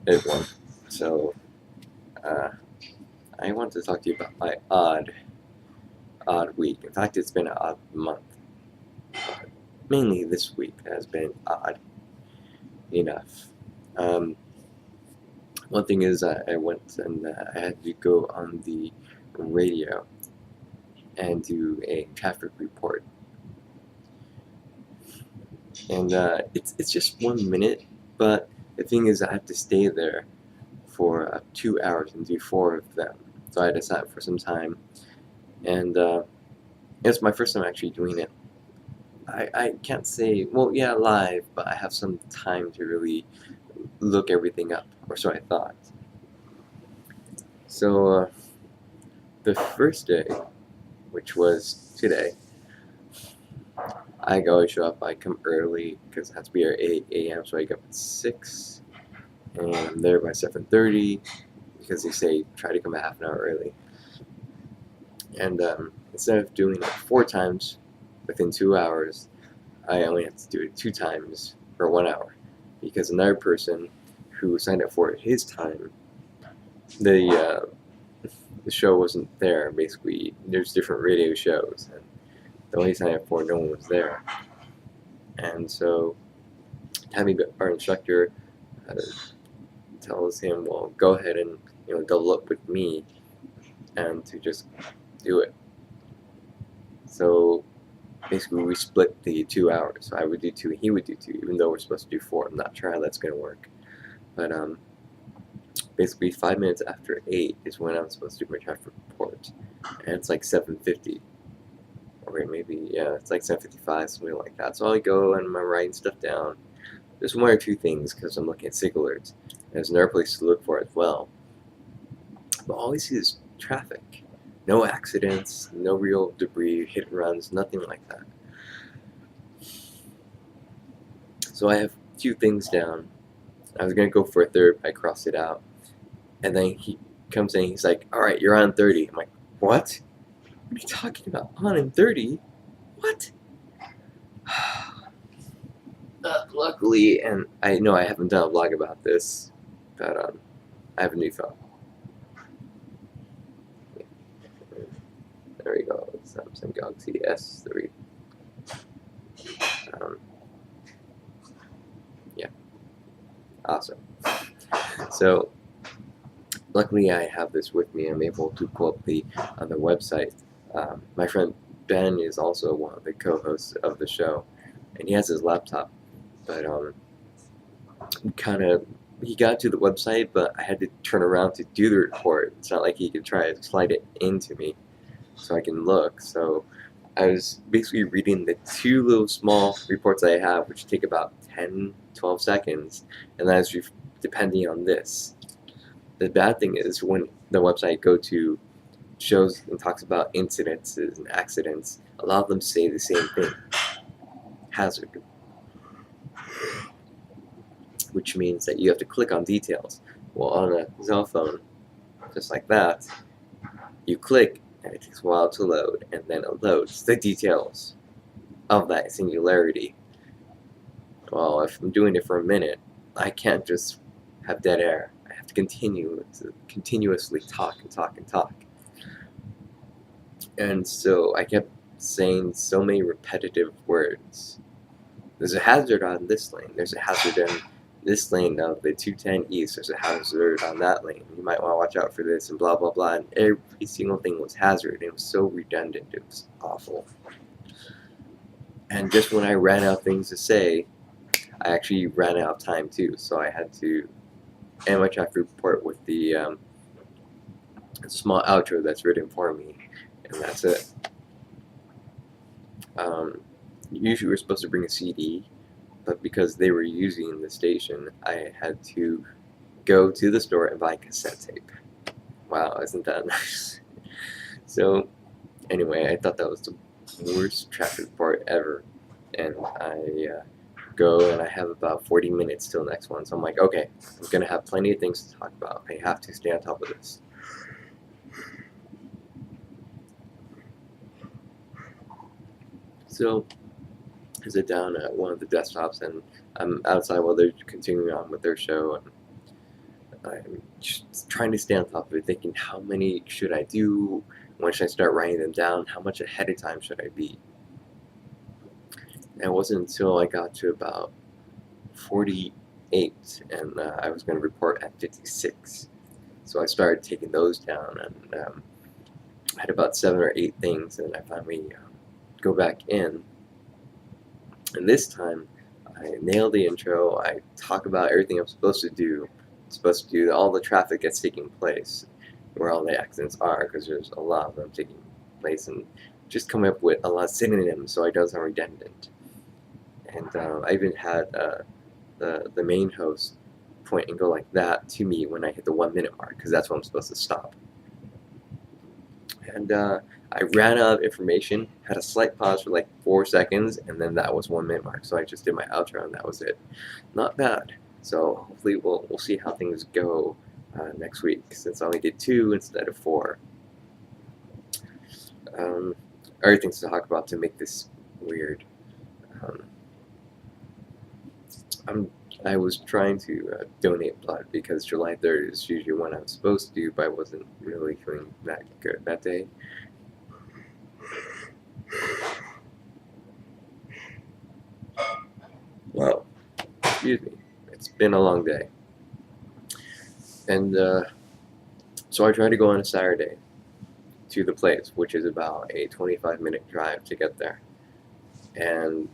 it won. So I want to talk to you about my odd week. In fact, it's been an odd month. Mainly this week has been odd enough. One thing is I went and I had to go on the radio and do a traffic report. And it's just 1 minute, but the thing is I have to stay there for 2 hours and do 4 of them. So I had to sign up for some time. And it's my first time actually doing it. I can't say, well, yeah, live, but I have some time to really look everything up, or so I thought. So the first day, which was today, I always show up. I come early because it has to be at 8 a.m. So I wake up at 6, and I'm there by 7:30 because they say try to come a half an hour early. And instead of doing it 4 times within 2 hours, I only have to do it 2 times for 1 hour because another person who signed up for his time, the show wasn't there. Basically, there's different radio shows, and the one he signed up for, no one was there. And so Tammy, our instructor, tells him, well, go ahead and double up with me and to just do it. So basically we split the 2 hours. So I would do 2 and he would do 2, even though we're supposed to do 4. I'm not sure how that's going to work. But basically 5 minutes after 8 is when I'm supposed to do my traffic report. And it's like 7:50. Or maybe, yeah, it's like 7:55, something like that. So I go and I'm writing stuff down. There's 1 or 2 things because I'm looking at SIG alerts. There's another place to look for as well. But all I see is traffic. No accidents, no real debris, hit and runs, nothing like that. So I have 2 things down. I was going to go for a third, but I crossed it out. And then he comes in, he's like, alright, you're on 30. I'm like, what? What are you talking about? On in 30? What? Luckily, and I know I haven't done a vlog about this, but I have a new phone. There we go, Samsung Galaxy S3. Yeah, awesome. So, luckily I have this with me. I'm able to pull up the website. My friend Ben is also one of the co-hosts of the show, and he has his laptop. But he got to the website, but I had to turn around to do the report. It's not like he could try to slide it into me so I can look. So I was basically reading the 2 little small reports I have, which take about 10-12 seconds, and that is depending on this. The bad thing is when the website I go to shows and talks about incidences and accidents, a lot of them say the same thing, hazard, which means that you have to click on details. Well, on a cell phone, just like that, you click and it takes a while to load, and then it loads the details of that singularity. Well, if I'm doing it for a minute, I can't just have dead air. I have to continuously talk and talk and talk. And so I kept saying so many repetitive words. There's a hazard on this lane. There's a hazard in this lane of the 210 East. There's a hazard on that lane. You might want to watch out for this and blah, blah, blah. And every single thing was hazard. It was so redundant. It was awful. And just when I ran out of things to say, I actually ran out of time too. So I had to end my traffic report with the small outro that's written for me. And that's it. Usually we're supposed to bring a CD, but because they were using the station, I had to go to the store and buy cassette tape. Wow, isn't that nice? So, anyway, I thought that was the worst traffic report ever, and I go and I have about 40 minutes till the next one, so I'm like, okay, I'm gonna have plenty of things to talk about. I have to stay on top of this. So I sit down at one of the desktops and I'm outside while they're continuing on with their show, and I'm just trying to stay on top of it, thinking how many should I do, when should I start writing them down, how much ahead of time should I be. And it wasn't until I got to about 48 and I was going to report at 56. So I started taking those down, and I had about 7 or 8 things, and I finally go back in. And this time, I nail the intro. I talk about everything I'm supposed to do. I'm supposed to do all the traffic that's taking place, where all the accidents are, because there's a lot of them taking place, and just come up with a lot of synonyms so I don't sound redundant. And I even had the main host point and go like that to me when I hit the 1 minute mark, because that's when I'm supposed to stop. And I ran out of information, had a slight pause for like 4 seconds, and then that was 1 minute mark. So I just did my outro, and that was it. Not bad. So hopefully we'll see how things go next week, since I only did 2 instead of 4. Other things to talk about to make this weird. I was trying to donate blood, because July 3rd is usually when I'm supposed to do, but I wasn't really feeling that good that day. Well, excuse me, it's been a long day. And so I tried to go on a Saturday to the place, which is about a 25-minute drive to get there. And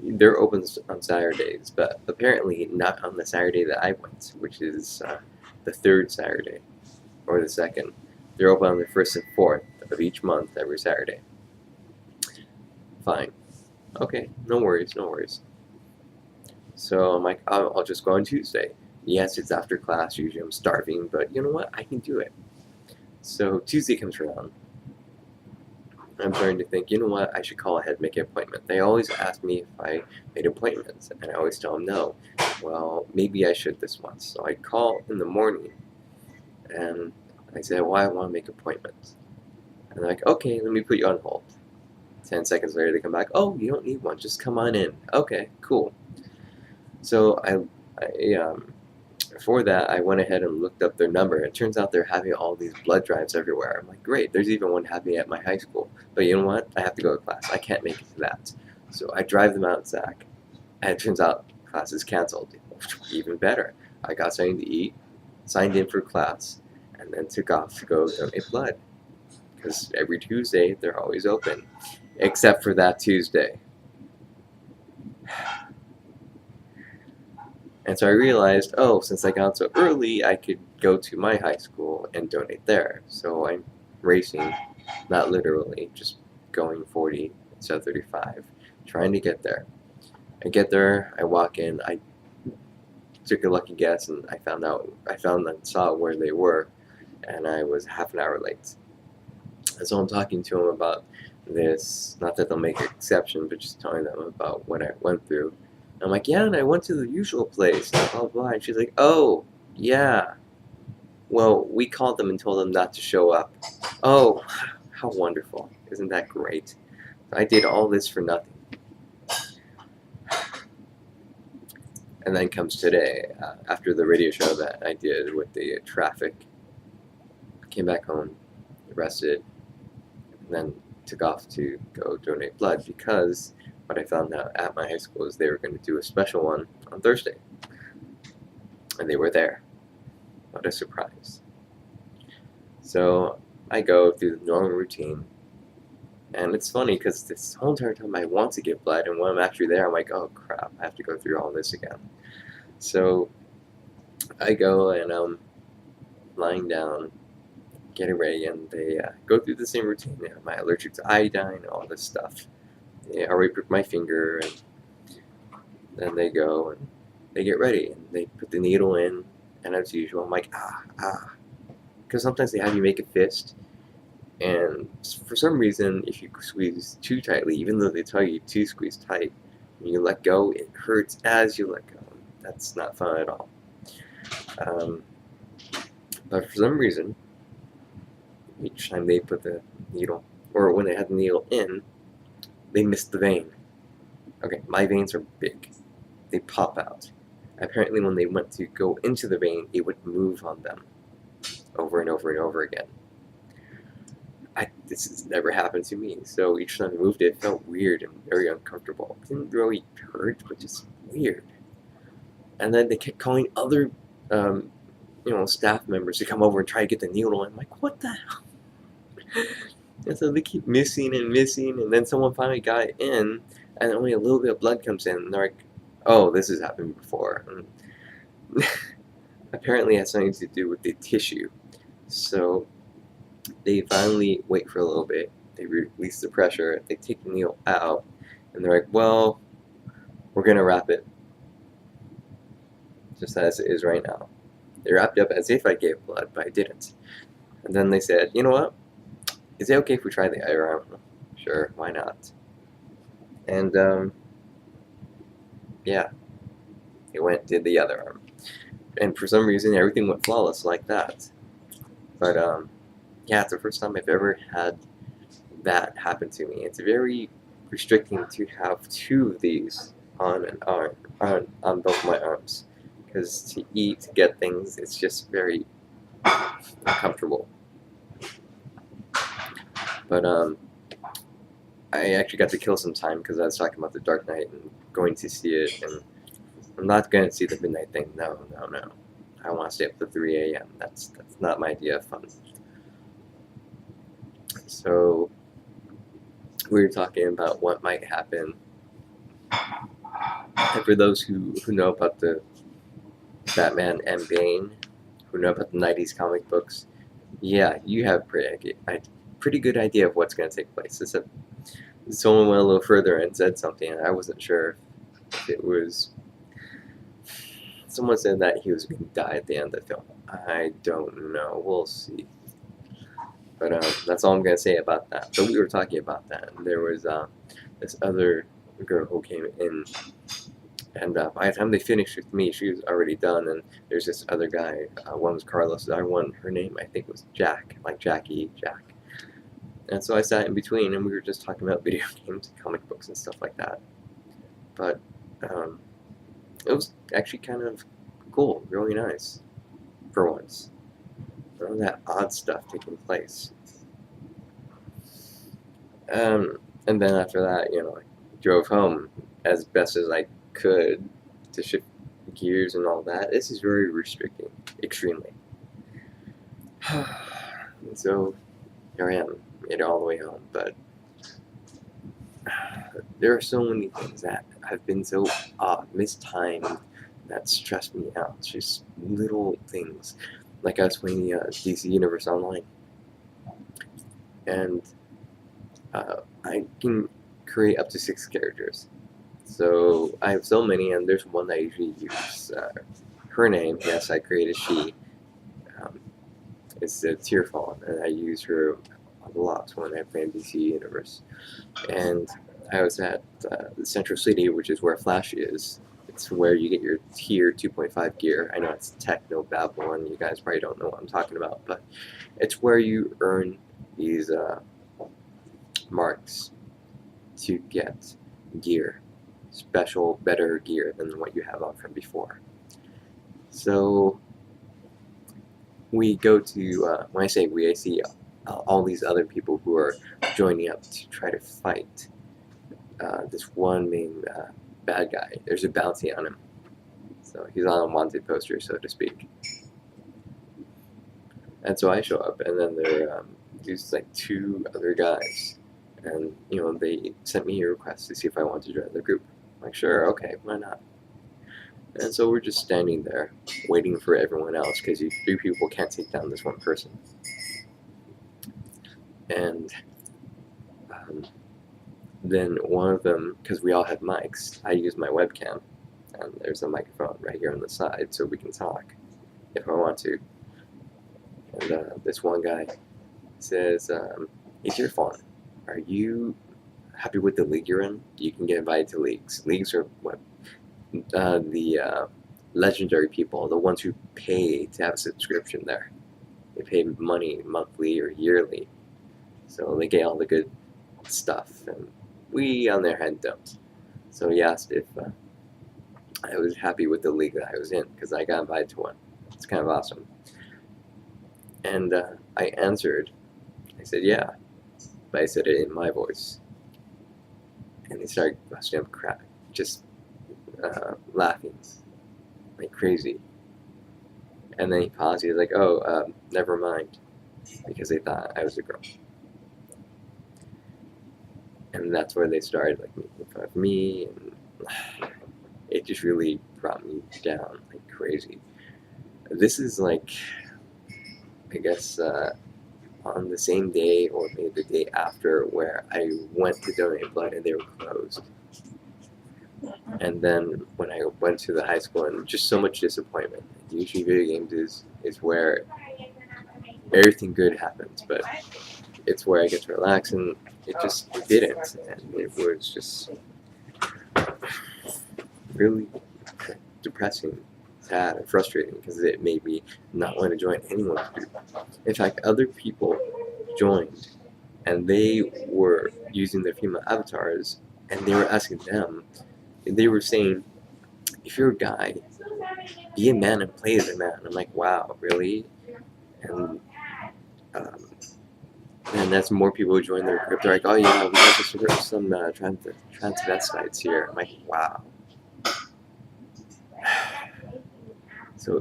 they're open on Saturdays, but apparently not on the Saturday that I went, which is the 3rd Saturday, or the 2nd. They're open on the 1st and 4th of each month, every Saturday. Fine. Okay, no worries, no worries. So I'm like, I'll just go on Tuesday. Yes, it's after class, usually I'm starving, but you know what, I can do it. So Tuesday comes around. I'm starting to think, you know what, I should call ahead and make an appointment. They always ask me if I made appointments, and I always tell them no. Well, maybe I should this once. So I call in the morning, and I say, well, I want to make appointments. And they're like, okay, let me put you on hold. 10 seconds later, they come back, oh, you don't need one, just come on in. Okay, cool. So for that, I went ahead and looked up their number. It turns out they're having all these blood drives everywhere. I'm like, great, there's even one happening at my high school. But you know what? I have to go to class. I can't make it to that. So I drive them out, Zach. And it turns out class is canceled. Even better. I got something to eat, signed in for class, and then took off to go donate blood. Because every Tuesday, they're always open. Except for that Tuesday. And so I realized, oh, since I got so early, I could go to my high school and donate there. So I'm racing, not literally, just going 40 instead of 35, trying to get there. I get there, I walk in, I took a lucky guess, and I saw where they were, and I was half an hour late. And so I'm talking to them about this, not that they'll make an exception, but just telling them about what I went through. I'm like, yeah, and I went to the usual place, blah, blah, blah. And she's like, oh, yeah. Well, we called them and told them not to show up. Oh, how wonderful. Isn't that great? I did all this for nothing. And then comes today, after the radio show that I did with the traffic. I came back home, rested, and then took off to go donate blood, because what I found out at my high school is they were going to do a special one on Thursday. And they were there. What a surprise. So I go through the normal routine. And it's funny, because this whole entire time I want to give blood, and when I'm actually there, I'm like, oh crap, I have to go through all this again. So I go, and I'm lying down, getting ready, and they go through the same routine. Am I allergic to iodine, all this stuff. They already pricked my finger, and then they go and they get ready, and they put the needle in, and as usual, I'm like, because sometimes they have you make a fist, and for some reason, if you squeeze too tightly, even though they tell you to squeeze tight, when you let go, it hurts as you let go. That's not fun at all. But for some reason, each time they put the needle, or when they had the needle in, they missed the vein. Okay, my veins are big. they pop out. Apparently when they went to go into the vein, it would move on them over and over and over again. This has never happened to me, so each time I moved it felt weird and very uncomfortable. It didn't really hurt, but just weird. And then they kept calling other staff members to come over and try to get the needle. I'm like, what the hell? And so they keep missing, and then someone finally got it in, and only a little bit of blood comes in, and they're like, oh, this has happened before. And apparently it has something to do with the tissue. So they finally wait for a little bit, they release the pressure, they take the needle out, and they're like, well, we're going to wrap it just as it is right now. They wrapped it up as if I gave blood, but I didn't. And then they said, you know what? Is it okay if we try the other arm? Sure, why not? And, yeah. They did the other arm. And for some reason, everything went flawless like that. But, yeah, it's the first time I've ever had that happen to me. It's very restricting to have two of these on both my arms. Because to eat, to get things, it's just very uncomfortable. But I actually got to kill some time because I was talking about The Dark Knight and going to see it, and I'm not going to see the midnight thing. No. I want to stay up to 3 a.m. That's not my idea of fun. So we were talking about what might happen. And for those who know about the Batman and Bane, who know about the 90s comic books, yeah, you have a pretty good idea of what's going to take place. Except someone went a little further and said something, and I wasn't sure if it was... Someone said that he was going to die at the end of the film. I don't know. We'll see. But that's all I'm going to say about that. But we were talking about that, and there was this other girl who came in, and by the time they finished with me, she was already done, and there's this other guy. One was Carlos, the other one, her name, I think, was Jack, like Jackie, Jack. And so I sat in between, and we were just talking about video games, comic books, and stuff like that. But it was actually kind of cool, really nice, for once. None of that odd stuff taking place. And then after that, I drove home as best as I could to shift gears and all that. This is very restricting, extremely. And so here I am, made it all the way home, but there are so many things that have been so mistimed that stress me out. Just little things. Like I was playing the DC Universe Online, and I can create up to 6 characters. So I have so many, and there's one that I usually use. Her name, yes, I created she. It's Tearfall, and I use her a lot when I play in DC Universe. And I was at Central City, which is where Flash is. It's where you get your tier 2.5 gear. I know it's techno babble, and you guys probably don't know what I'm talking about, but it's where you earn these marks to get gear, special, better gear than what you have on from before. So we go to, when I say we, I see all these other people who are joining up to try to fight this one main bad guy. There's a bounty on him, so he's on a wanted poster, so to speak. And so I show up, and then there's like 2 other guys, and they sent me a request to see if I wanted to join the group. I'm like, sure, okay, why not? And so we're just standing there waiting for everyone else, because 3 people can't take down this one person. And then one of them, because we all have mics, I use my webcam, and there's a microphone right here on the side so we can talk if I want to. And this one guy says, hey Tearfall, are you happy with the league you're in? You can get invited to leagues. Leagues are what the legendary people, the ones who pay to have a subscription there. They pay money monthly or yearly, so they get all the good stuff, and we on their hand don't. So he asked if I was happy with the league that I was in because I got invited to one. It's kind of awesome. And I answered. I said, yeah, but I said it in my voice. And they started busting up crap, just laughing like crazy. And then he paused. He was like, oh, never mind, because they thought I was a girl. And that's where they started like making fun of me, and it just really brought me down like crazy. This is like, I guess, on the same day or maybe the day after where I went to donate blood and they were closed. And then when I went to the high school, and just so much disappointment. Usually video games is where everything good happens, but it's where I get to relax, and it just didn't. And it was just really depressing, sad, and frustrating because it made me not want to join anyone's group. In fact, other people joined and they were using their female avatars, and they were asking them, and they were saying, if you're a guy, be a man and play as a man. I'm like, wow, really? And and that's more people who join their group. They're like, oh yeah, we have some transvestites here. I'm like, wow. So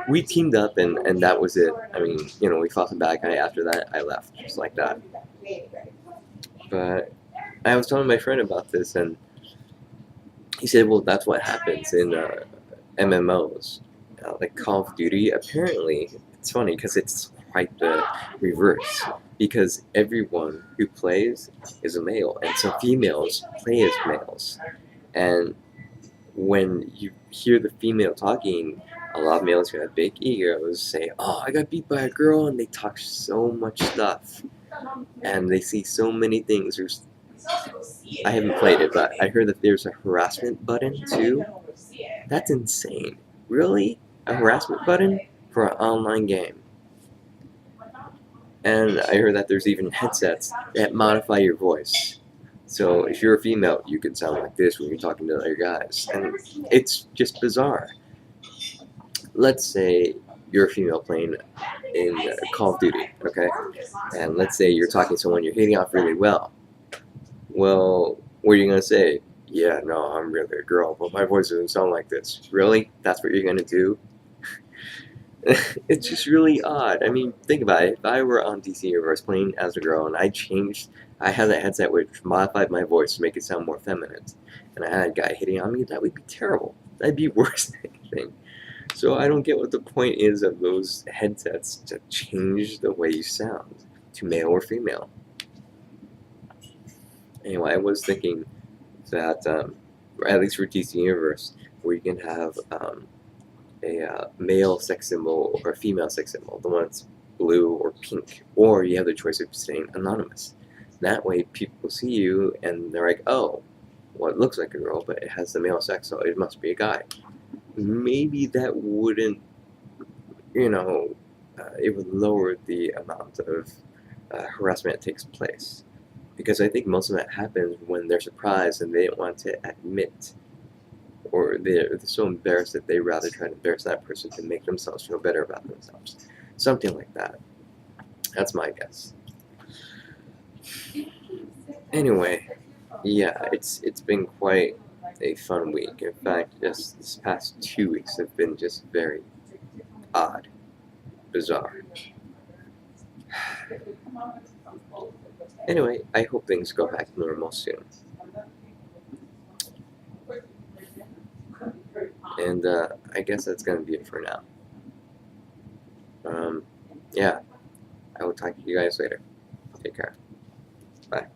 we teamed up, and that was it. I mean, you know, we fought some bad guy. After that, I left, just like that. But I was telling my friend about this, and he said, well, that's what happens in MMOs. Like Call of Duty, apparently, it's funny because it's quite the reverse. Because everyone who plays is a male, and so females play as males. And when you hear the female talking, a lot of males who have big egos say, oh, I got beat by a girl, and they talk so much stuff. And they see so many things. I haven't played it, but I heard that there's a harassment button too. That's insane. Really? A harassment button for an online game? And I heard that there's even headsets that modify your voice. So if you're a female, you can sound like this when you're talking to other guys. And it's just bizarre. Let's say you're a female playing in Call of Duty, okay? And let's say you're talking to someone you're hitting off really well. Well, what are you going to say? Yeah, no, I'm really a girl, but my voice doesn't sound like this. Really? That's what you're going to do? It's just really odd. I mean, think about it. If I were on DC Universe playing as a girl and I had that headset which modified my voice to make it sound more feminine, and I had a guy hitting on me, that would be terrible. That'd be worse than anything. So I don't get what the point is of those headsets to change the way you sound to male or female. Anyway, I was thinking that, at least for DC Universe, where you can have a male sex symbol or a female sex symbol, the one that's blue or pink, or you have the choice of staying anonymous. That way people see you and they're like, oh, well, it looks like a girl, but it has the male sex, so it must be a guy. Maybe that wouldn't, you know, it would lower the amount of harassment that takes place. Because I think most of that happens when they're surprised and they don't want to admit, or they're so embarrassed that they rather try to embarrass that person to make themselves feel better about themselves. Something like that. That's my guess. Anyway, yeah, it's been quite a fun week. In fact, just this past 2 weeks have been just very odd, bizarre. Anyway, I hope things go back to normal soon. And I guess that's going to be it for now. Yeah, I will talk to you guys later. Take care. Bye.